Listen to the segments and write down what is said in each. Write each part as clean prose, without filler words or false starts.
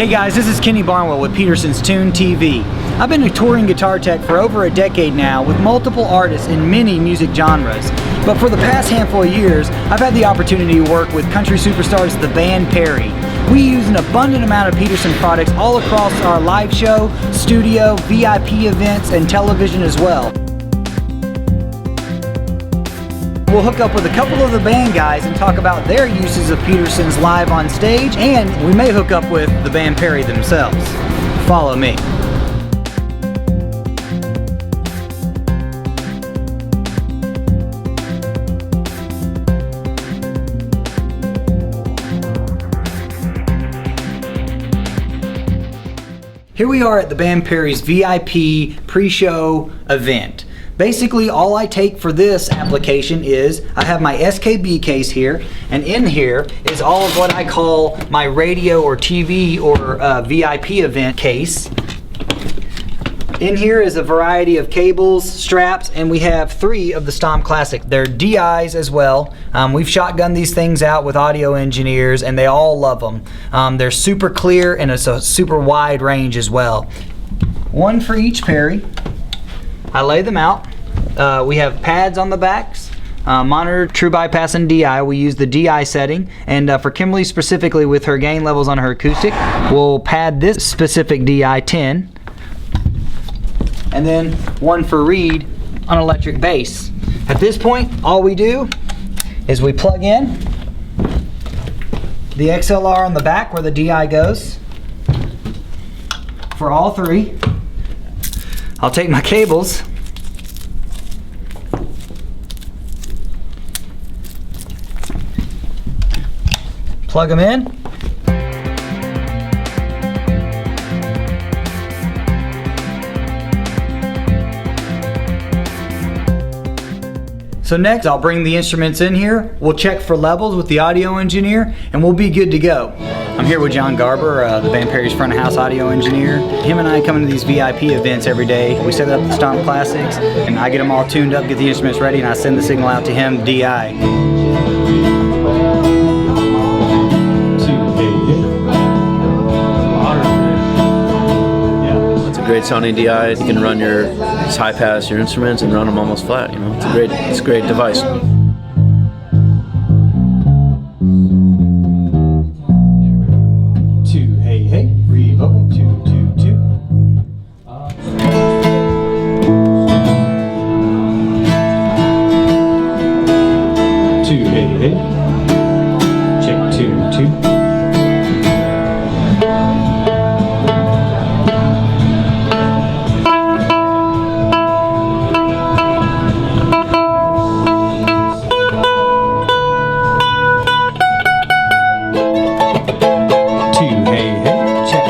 Hey guys, this is Kenny Barnwell with Peterson's Tuned TV. I've been a touring guitar tech for over a decade now with multiple artists in many music genres. But for the past handful of years, I've had the opportunity to work with country superstars the band Perry. We use an abundant amount of Peterson products all across our live show, studio, VIP events, and television as well. We'll hook up with a couple of the band guys and talk about their uses of Peterson's live on stage, and we may hook up with the band Perry themselves. Follow me. Here we are at the band Perry's VIP pre-show event. Basically, all I take for this application is I have my SKB case here, and in here is all of what I call my radio or TV or VIP event case. In here is a variety of cables, straps, and we have 3 of the Stomp Classic. They're DIs as well. We've shotgunned these things out with audio engineers, and they all love them. They're super clear, and it's a super wide range as well. One for each Perry. I lay them out. We have pads on the backs, monitor, true bypass, and DI. We use the DI setting, and for Kimberly specifically with her gain levels on her acoustic, we'll pad this specific DI 10, and then one for Reed on electric bass. At this point, all we do is we plug in the XLR on the back where the DI goes for all 3. I'll take my cables, plug them in, so next I'll bring the instruments in here, we'll check for levels with the audio engineer, and we'll be good to go. I'm here with John Garber, the band Perry's front of house audio engineer. Him and I come into these VIP events every day. We set up the Stomp Classics, and I get them all tuned up, get the instruments ready, and I send the signal out to him, DI. It's a great sounding DI. You can run your high pass your instruments and run them almost flat. You know, it's a great device.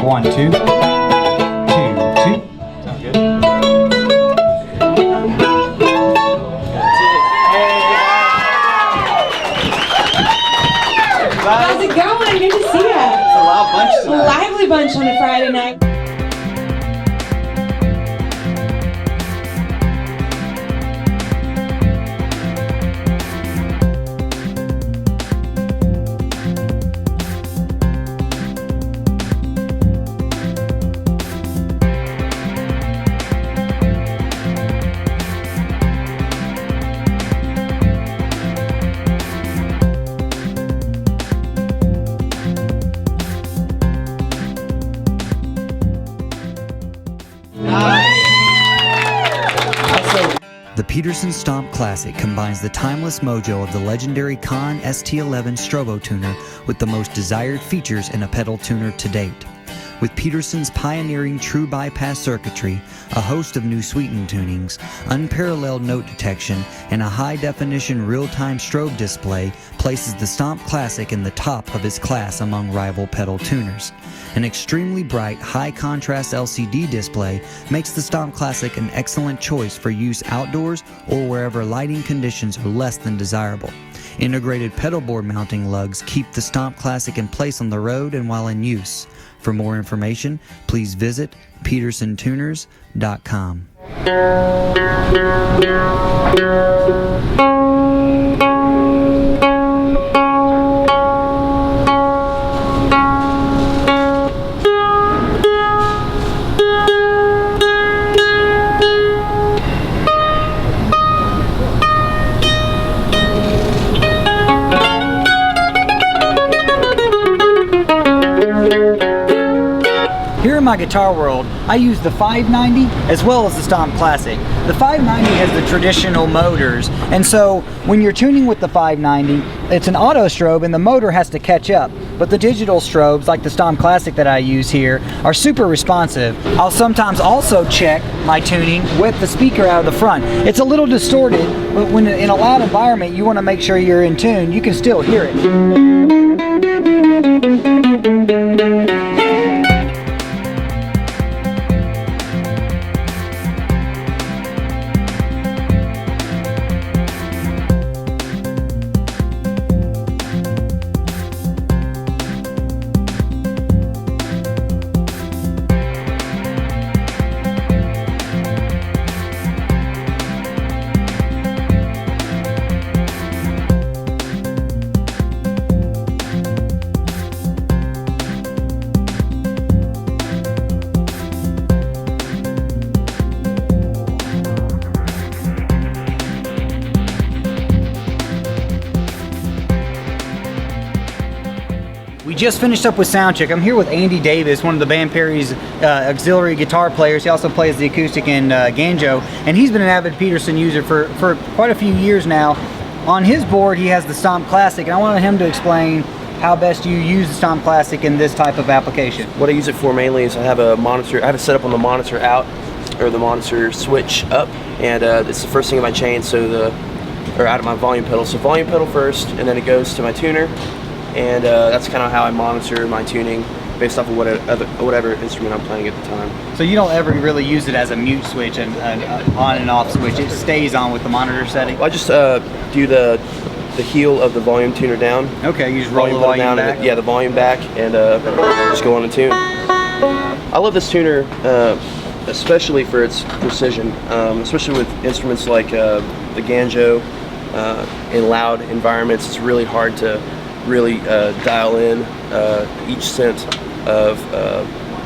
One, two, two, two. Sound good? How's it going? Good to see you. It's a loud bunch tonight. A lively bunch on a Friday night. The Peterson Stomp Classic combines the timeless mojo of the legendary Kahn ST11 Strobe tuner with the most desired features in a pedal tuner to date. With Peterson's pioneering true bypass circuitry, a host of new sweetened tunings, unparalleled note detection, and a high-definition real-time strobe display places the Stomp Classic in the top of its class among rival pedal tuners. An extremely bright, high-contrast LCD display makes the Stomp Classic an excellent choice for use outdoors or wherever lighting conditions are less than desirable. Integrated pedal board mounting lugs keep the Stomp Classic in place on the road and while in use. For more information, please visit petersontuners.com. my guitar world, I use the 590 as well as the Stomp Classic. The 590 has the traditional motors, and so when you're tuning with the 590, it's an auto strobe and the motor has to catch up. But the digital strobes, like the Stomp Classic that I use here, are super responsive. I'll sometimes also check my tuning with the speaker out of the front. It's a little distorted, but when in a loud environment, you want to make sure you're in tune. You can still hear it. We just finished up with sound check. I'm here with Andy Davis, one of the band Perry's auxiliary guitar players. He also plays the acoustic and banjo, and he's been an avid Peterson user for quite a few years now. On his board, he has the Stomp Classic, and I wanted him to explain how best you use the Stomp Classic in this type of application. What I use it for mainly is I have a monitor. I have it set up on the monitor out, or the monitor switch up, and it's the first thing in my chain. So or out of my volume pedal. So volume pedal first, and then it goes to my tuner. And that's kind of how I monitor my tuning based off of whatever instrument I'm playing at the time. So you don't ever really use it as a mute switch and on and off switch. It stays on with the monitor setting? I just do the heel of the volume tuner down. Okay, you just roll the volume down back? And the volume back, and just go on and tune. I love this tuner, especially for its precision, especially with instruments like the banjo. In loud environments, it's really hard to really dial in each cent of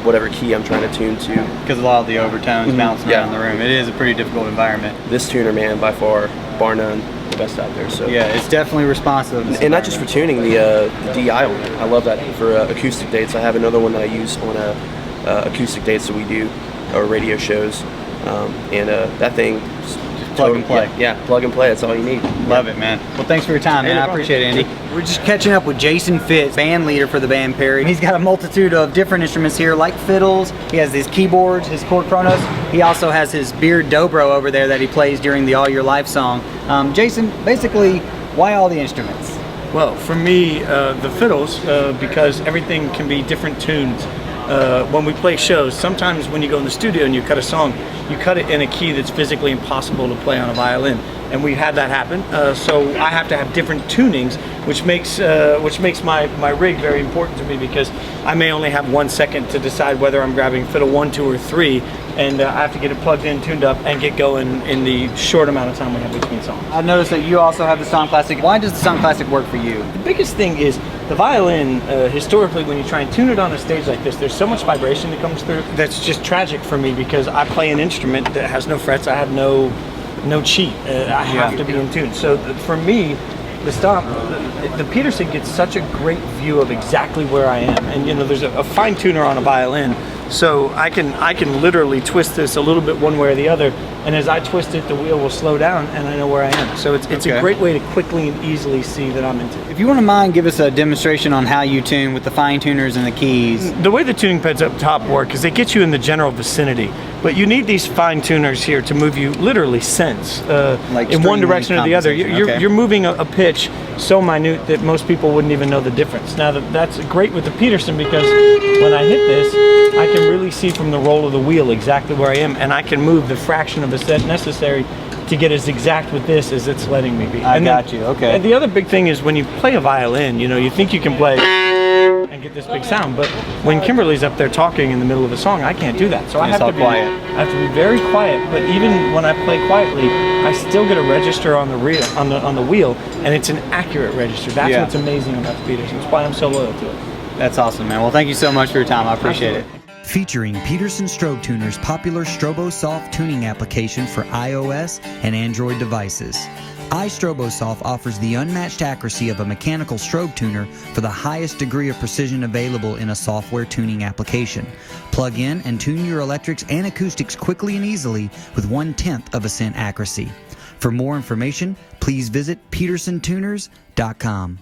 whatever key I'm trying to tune to. Because a lot of the overtones bouncing around the room. It is a pretty difficult environment. This tuner, man, by far, bar none, the best out there. So yeah, it's definitely responsive. And not just for tuning, the DI one. I love that for acoustic dates. I have another one that I use on acoustic dates that we do, or radio shows, and that thing. Plug and play. Yeah, plug and play. That's all you need. Love it, man. Well, thanks for your time, man. I appreciate it, Andy. We're just catching up with Jason Fitz, band leader for the band Perry. He's got a multitude of different instruments here, like fiddles. He has his keyboards, his chord chronos. He also has his beard dobro over there that he plays during the All Your Life song. Jason, basically, why all the instruments? Well, for me, the fiddles, because everything can be different tunes. When we play shows, sometimes when you go in the studio and you cut a song, you cut it in a key that's physically impossible to play on a violin, and we've had that happen. So I have to have different tunings, which makes my rig very important to me, because I may only have 1 second to decide whether I'm grabbing fiddle 1, 2, or 3, and I have to get it plugged in, tuned up, and get going in the short amount of time we have between songs. I've noticed that you also have the Stomp Classic. Why does the Stomp Classic work for you? The biggest thing is the violin, historically, when you try and tune it on a stage like this, there's so much vibration that comes through that's just tragic for me, because I play an instrument that has no frets. I have no cheat. I have to be in tune. So for me, the Stomp, the Peterson gets such a great view of exactly where I am, and you know, there's a fine tuner on a violin, so I can literally twist this a little bit one way or the other, and as I twist it, the wheel will slow down, and I know where I am. So it's a great way to quickly and easily see that I'm in tune. If you wouldn't mind, give us a demonstration on how you tune with the fine tuners and the keys. The way the tuning pads up top work is they get you in the general vicinity, but you need these fine tuners here to move you literally cents like in one direction or the other. Okay. You're moving a pitch so minute that most people wouldn't even know the difference. Now that's great with the Peterson, because when I hit this, I can really see from the roll of the wheel exactly where I am, and I can move the fraction of a set necessary to get as exact with this as it's letting me be. I got you, okay. And the other big thing is when you play a violin, you know, you think you can play and get this big sound, but when Kimberly's up there talking in the middle of a song, I can't do that. So I have to be quiet. I have to be very quiet. But even when I play quietly, I still get a register on the reel, on the wheel, and it's an accurate register. That's what's amazing about the Peterson. That's why I'm so loyal to it. That's awesome, man. Well, thank you so much for your time. I appreciate it. Featuring Peterson Strobe Tuner's popular StroboSoft tuning application for iOS and Android devices. iStroboSoft offers the unmatched accuracy of a mechanical strobe tuner for the highest degree of precision available in a software tuning application. Plug in and tune your electrics and acoustics quickly and easily with 1/10 of a cent accuracy. For more information, please visit petersontuners.com.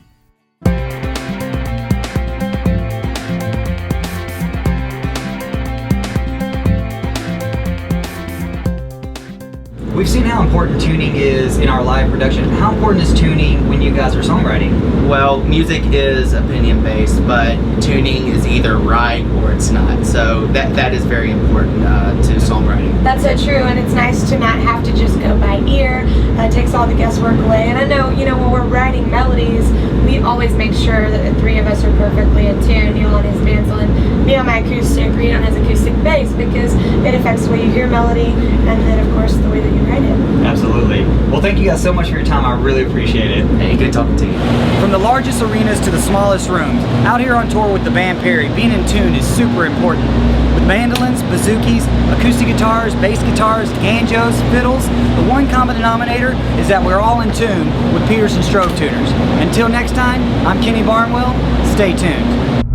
We've seen how important tuning is in our live production. How important is tuning when you guys are songwriting? Well, music is opinion-based, but tuning is either right or it's not. So that is very important to songwriting. That's so true, and it's nice to not have to just go by ear. It takes all the guesswork away. And I know, when we're writing melodies, we always make sure that the three of us are perfectly in tune. Neil on his mandolin, me on my acoustic, Reed on his acoustic bass, because it affects the way you hear melody, and then of course the way that you write it. Absolutely. Well, thank you guys so much for your time. I really appreciate it. Hey, good talking to you. From the largest arenas to the smallest rooms, out here on tour with the band Perry, being in tune is super important. With mandolins, bouzouki, acoustic guitars, bass guitars, banjos, fiddles, the one common denominator is that we're all in tune with Peterson Strobe Tuners. Until next time, I'm Kenny Barnwell. Stay tuned.